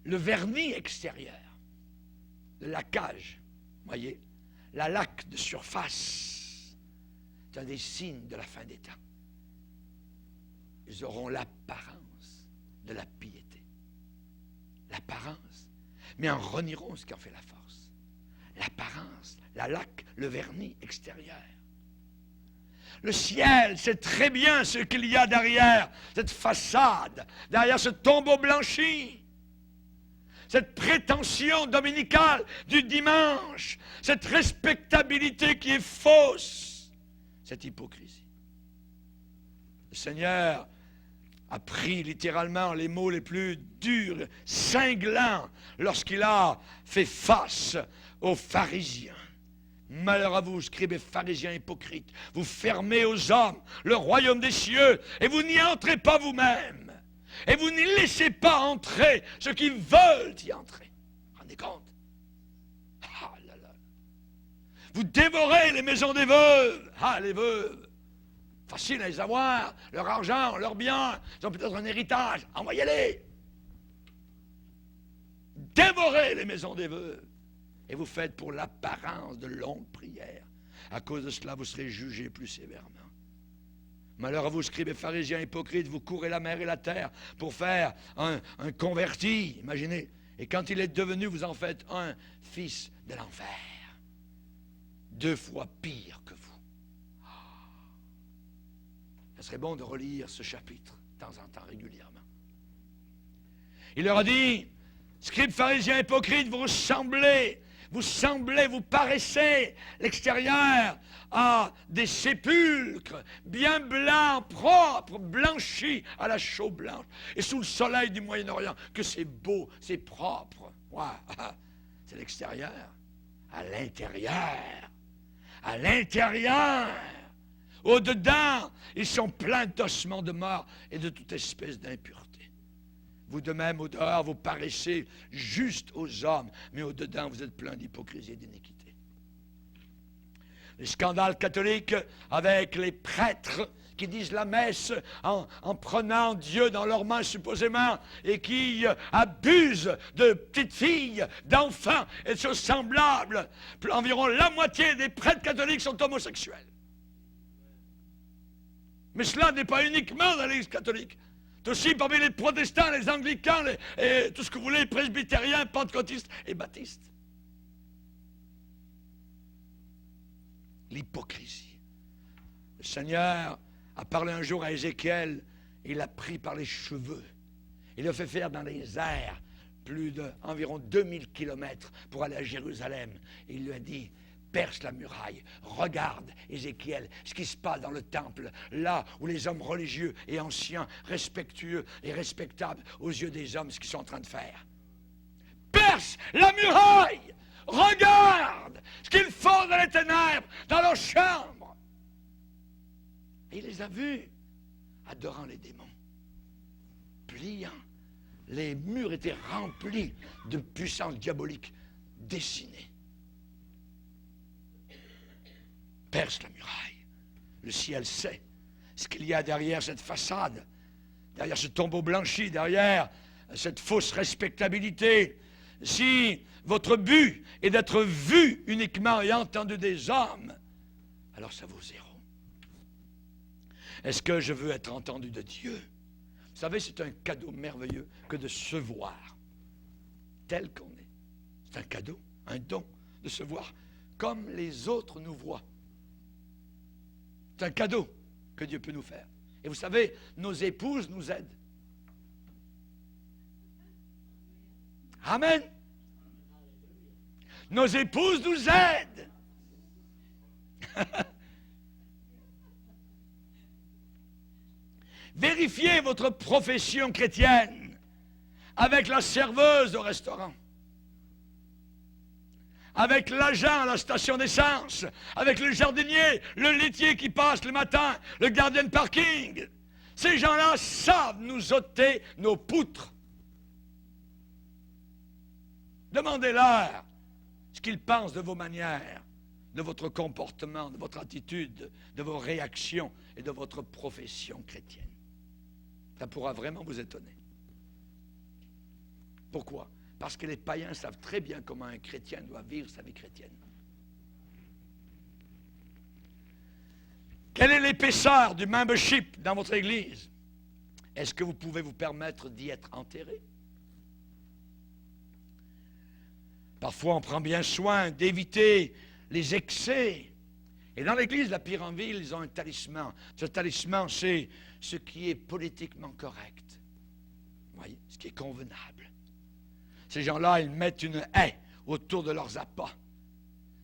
Le vernis extérieur, le laquage, voyez, la laque de surface, c'est un des signes de la fin des temps. Ils auront l'apparence de la piété. L'apparence, mais en renieront ce qui en fait la force. L'apparence, la laque, le vernis extérieur. Le ciel sait très bien ce qu'il y a derrière cette façade, derrière ce tombeau blanchi. Cette prétention dominicale du dimanche, cette respectabilité qui est fausse, cette hypocrisie. Le Seigneur a pris littéralement les mots les plus durs, cinglants, lorsqu'il a fait face aux pharisiens. Malheur à vous, scribes et pharisiens hypocrites, vous fermez aux hommes le royaume des cieux et vous n'y entrez pas vous-même. Et vous n'y laissez pas entrer ceux qui veulent y entrer. Vous vous rendez compte? Ah là là. Vous dévorez les maisons des veuves. Ah, les veuves. Facile à les avoir. Leur argent, leurs biens. Ils ont peut-être un héritage. Envoyez-les. Dévorez les maisons des veuves. Et vous faites pour l'apparence de longues prières. À cause de cela, vous serez jugés plus sévèrement. Malheur à vous, scribes et pharisiens hypocrites, vous courez la mer et la terre pour faire un converti, imaginez. Et quand il est devenu, vous en faites un fils de l'enfer. 2 fois pire que vous. Ça serait bon de relire ce chapitre, de temps en temps, régulièrement. Il leur a dit, scribes, pharisiens hypocrites, vous semblez, vous paraissez, l'extérieur, à des sépulcres bien blancs, propres, blanchis à la chaux blanche. Et sous le soleil du Moyen-Orient, que c'est beau, c'est propre. Ouais, c'est l'extérieur. À l'intérieur, au-dedans, ils sont pleins d'ossements de mort et de toute espèce d'impureté. Vous de même, au dehors, vous paraissez juste aux hommes, mais au-dedans, vous êtes plein d'hypocrisie et d'iniquité. Les scandales catholiques avec les prêtres qui disent la messe en prenant Dieu dans leurs mains supposément et qui abusent de petites filles, d'enfants et de choses semblables. Environ la moitié des prêtres catholiques sont homosexuels. Mais cela n'est pas uniquement dans l'Église catholique. C'est aussi parmi les protestants, les anglicans, et tout ce que vous voulez, les presbytériens, pentecôtistes et baptistes. L'hypocrisie. Le Seigneur a parlé un jour à Ézéchiel, il l'a pris par les cheveux. Il l'a fait faire dans les airs plus d'environ 2000 kilomètres pour aller à Jérusalem. Et il lui a dit, perce la muraille, regarde, Ézéchiel, ce qui se passe dans le temple, là où les hommes religieux et anciens, respectueux et respectables aux yeux des hommes, ce qu'ils sont en train de faire. Perce la muraille, regarde ce qu'ils font dans les ténèbres, dans leurs chambres. Et il les a vus, adorant les démons, pliant. Les murs étaient remplis de puissances diaboliques dessinées. Perce la muraille. Le ciel sait ce qu'il y a derrière cette façade, derrière ce tombeau blanchi, derrière cette fausse respectabilité. Si votre but est d'être vu uniquement et entendu des hommes, alors ça vaut zéro. Est-ce que je veux être entendu de Dieu? Vous savez, c'est un cadeau merveilleux que de se voir tel qu'on est. C'est un cadeau, un don, de se voir comme les autres nous voient. C'est un cadeau que Dieu peut nous faire. Et vous savez, nos épouses nous aident. Amen. Nos épouses nous aident. Vérifiez votre profession chrétienne avec la serveuse au restaurant, avec l'agent à la station d'essence, avec le jardinier, le laitier qui passe le matin, le gardien de parking. Ces gens-là savent nous ôter nos poutres. Demandez-leur ce qu'ils pensent de vos manières, de votre comportement, de votre attitude, de vos réactions et de votre profession chrétienne. Ça pourra vraiment vous étonner. Pourquoi? Parce que les païens savent très bien comment un chrétien doit vivre sa vie chrétienne. Quelle est l'épaisseur du membership dans votre église? Est-ce que vous pouvez vous permettre d'y être enterré? Parfois, on prend bien soin d'éviter les excès. Et dans l'église de la Piranville, ils ont un talisman. Ce talisman, c'est ce qui est politiquement correct. Vous voyez, ce qui est convenable. Ces gens-là, ils mettent une haie autour de leurs appâts.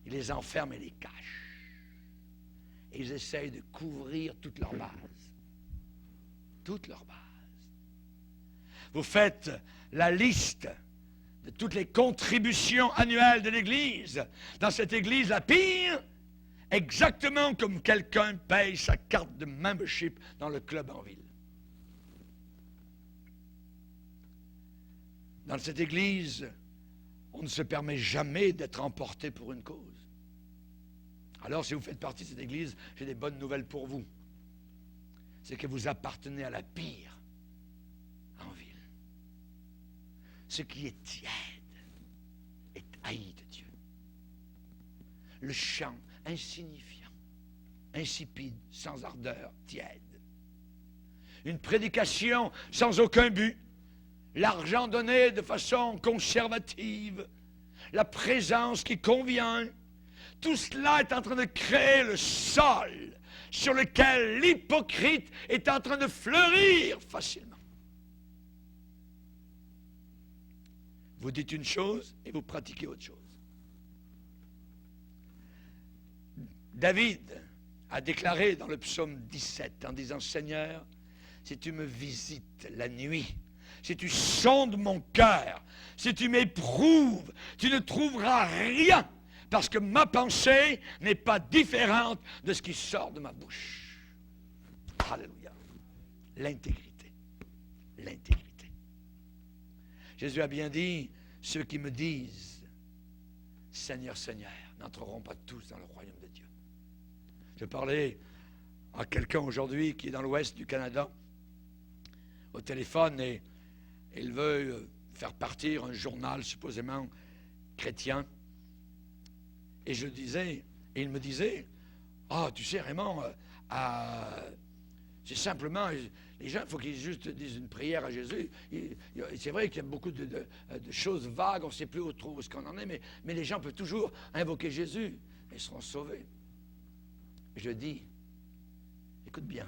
Ils les enferment et les cachent. Et ils essayent de couvrir toute leur base. Toute leur base. Vous faites la liste de toutes les contributions annuelles de l'Église. Dans cette Église, la pire, exactement comme quelqu'un paye sa carte de membership dans le club en ville. Dans cette Église, on ne se permet jamais d'être emporté pour une cause. Alors, si vous faites partie de cette Église, j'ai des bonnes nouvelles pour vous. C'est que vous appartenez à la pire en ville. Ce qui est tiède est haï de Dieu. Le chant insignifiant, insipide, sans ardeur, tiède. Une prédication sans aucun but, l'argent donné de façon conservative, la présence qui convient, tout cela est en train de créer le sol sur lequel l'hypocrite est en train de fleurir facilement. Vous dites une chose et vous pratiquez autre chose. David a déclaré dans le psaume 17 en disant « Seigneur, si tu me visites la nuit, si tu sondes mon cœur, si tu m'éprouves, tu ne trouveras rien, parce que ma pensée n'est pas différente de ce qui sort de ma bouche. » Alléluia. L'intégrité. L'intégrité. Jésus a bien dit, ceux qui me disent « Seigneur, Seigneur » n'entreront pas tous dans le royaume de Dieu. Je parlais à quelqu'un aujourd'hui qui est dans l'ouest du Canada au téléphone et il veut faire partir un journal supposément chrétien. Et je disais, et il me disait, ah, tu sais Raymond, c'est simplement, les gens, il faut qu'ils juste disent une prière à Jésus. C'est vrai qu'il y a beaucoup de choses vagues, on ne sait plus où ce qu'on en est, mais les gens peuvent toujours invoquer Jésus et ils seront sauvés. Je dis, écoute bien,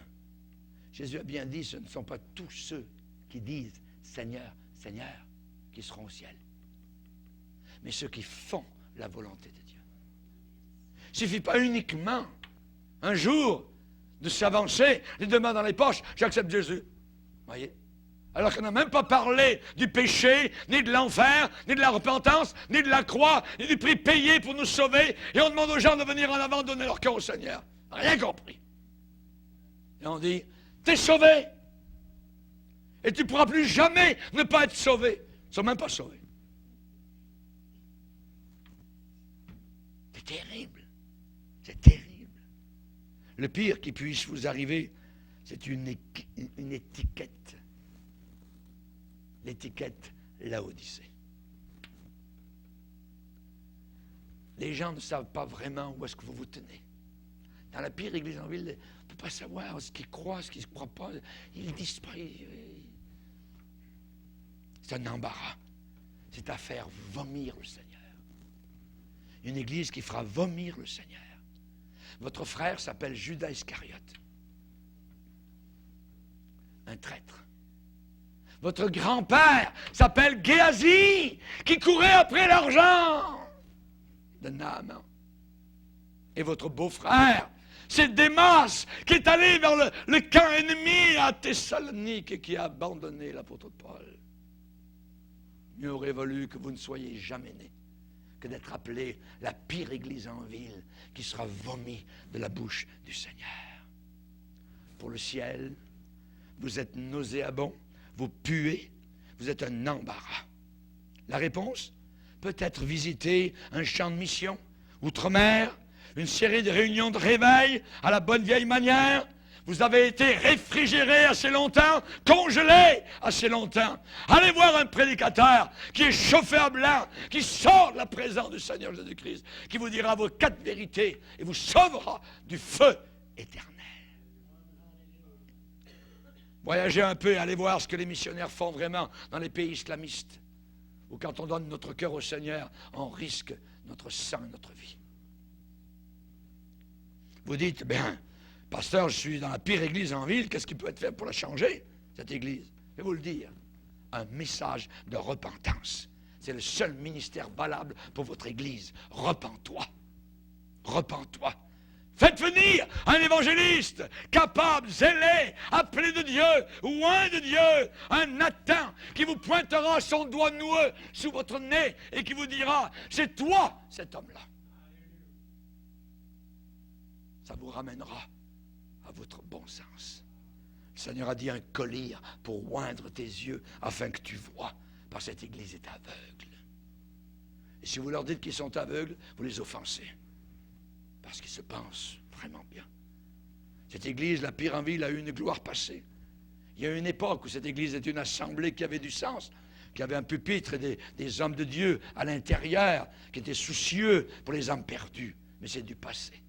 Jésus a bien dit, ce ne sont pas tous ceux qui disent Seigneur, Seigneur, qui seront au ciel, mais ceux qui font la volonté de Dieu. Il ne suffit pas uniquement, un jour, de s'avancer, les deux mains dans les poches, j'accepte Jésus. Voyez? Alors qu'on n'a même pas parlé du péché, ni de l'enfer, ni de la repentance, ni de la croix, ni du prix payé pour nous sauver, et on demande aux gens de venir en avant donner leur cœur au Seigneur. Rien compris. Et on dit, t'es sauvé, et tu ne pourras plus jamais ne pas être sauvé. Ils ne sont même pas sauvés. C'est terrible. C'est terrible. Le pire qui puisse vous arriver, c'est une étiquette. L'étiquette Laodicée. Les gens ne savent pas vraiment où est-ce que vous vous tenez. Dans la pire église en ville, on ne peut pas savoir ce qu'ils croient, ce qu'ils ne croient pas. Ils disent pas. C'est un embarras. C'est à faire vomir le Seigneur. Une église qui fera vomir le Seigneur. Votre frère s'appelle Judas Iscariote. Un traître. Votre grand-père s'appelle Géasi, qui courait après l'argent de Naaman. Et votre beau-frère, c'est Démas, qui est allé vers le camp ennemi à Thessalonique et qui a abandonné l'apôtre Paul. Mieux aurait valu que vous ne soyez jamais nés que d'être appelé la pire église en ville qui sera vomie de la bouche du Seigneur. Pour le ciel, vous êtes nauséabond, vous puez, vous êtes un embarras. La réponse? Peut-être visiter un champ de mission, outre-mer, une série de réunions de réveil à la bonne vieille manière. Vous avez été réfrigéré assez longtemps, congelé assez longtemps. Allez voir un prédicateur qui est chauffé à blanc, qui sort de la présence du Seigneur Jésus-Christ, qui vous dira vos 4 vérités et vous sauvera du feu éternel. Voyagez un peu et allez voir ce que les missionnaires font vraiment dans les pays islamistes, où quand on donne notre cœur au Seigneur, on risque notre sang et notre vie. Vous dites, bien, pasteur, je suis dans la pire église en ville, qu'est-ce qui peut être fait pour la changer, cette église? Je vais vous le dire, un message de repentance. C'est le seul ministère valable pour votre église. Repens-toi. Repens-toi. Faites venir un évangéliste capable, zélé, appelé de Dieu, oint de Dieu, un Nathan qui vous pointera son doigt noueux sous votre nez et qui vous dira, c'est toi cet homme-là. Ça vous ramènera à votre bon sens. Le Seigneur a dit un collier pour oindre tes yeux afin que tu vois, parce que cette église est aveugle. Et si vous leur dites qu'ils sont aveugles, vous les offensez. Parce qu'ils se pensent vraiment bien. Cette église, la pire en ville, a eu une gloire passée. Il y a eu une époque où cette église était une assemblée qui avait du sens, qui avait un pupitre et des hommes de Dieu à l'intérieur, qui étaient soucieux pour les âmes perdues. Mais c'est du passé.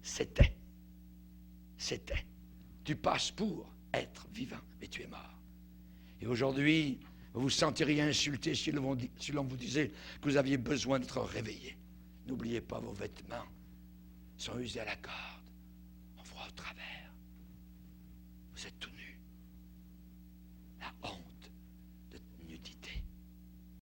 C'était. Tu passes pour être vivant, mais tu es mort. Et aujourd'hui, vous vous sentiriez insulté si l'on vous disait que vous aviez besoin d'être réveillé. N'oubliez pas vos vêtements. Sont usés à la corde. On voit au travers. Vous êtes tous